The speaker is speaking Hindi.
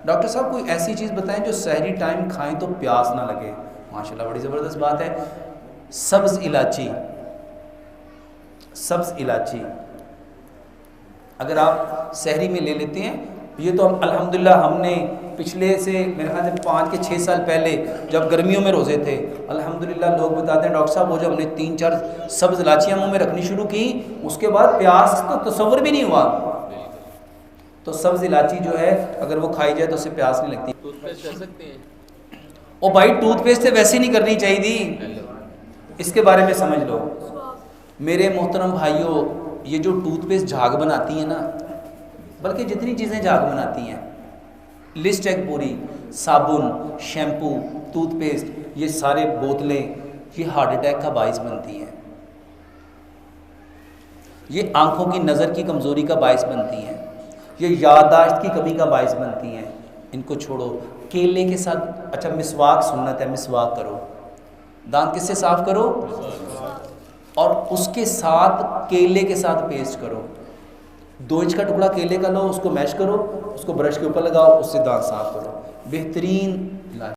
डॉक्टर साहब कोई ऐसी चीज़ बताएं जो सहरी टाइम खाएं तो प्यास ना लगे। माशाल्लाह बड़ी ज़बरदस्त बात है। सब्ज़ इलायची, सब्ज़ इलायची अगर आप सहरी में ले लेते हैं, ये तो हम अल्हम्दुलिल्लाह हमने पिछले से मेरे ख्याल से 5 के 6 साल पहले जब गर्मियों में रोज़े थे, अल्हम्दुलिल्लाह लोग बताते हैं डॉक्टर साहब वो जब हमने 3-4 सब्ज़ इलायचियाँ मुँह में रखनी शुरू की, उसके बाद प्यास तो तसव्वुर भी नहीं हुआ। तो सब्ज़ इलायची जो है अगर वो खाई जाए तो उससे प्यास नहीं लगती। टूथपेस्ट कर सकते हैं? ओ भाई टूथपेस्ट से वैसे नहीं करनी चाहिए थी, इसके बारे में समझ लो मेरे मोहतरम भाइयों। ये जो टूथपेस्ट झाग बनाती है ना, बल्कि जितनी चीज़ें झाग बनाती हैं, लिस्ट है पूरी, साबुन, शैम्पू, टूथपेस्ट, ये सारे बोतलें, ये हार्ट अटैक का बायस बनती हैं, ये आंखों की नज़र की कमज़ोरी का बायस बनती हैं, ये याददाश्त की कमी का बायस बनती हैं। इनको छोड़ो। केले के साथ, अच्छा मिसवाक सुन्नत है, मिसवाक करो, दांत किससे साफ़ करो, और उसके साथ केले के साथ पेस्ट करो। 2 इंच का टुकड़ा केले का लो, उसको मैश करो, उसको ब्रश के ऊपर लगाओ, उससे दांत साफ़ करो। बेहतरीन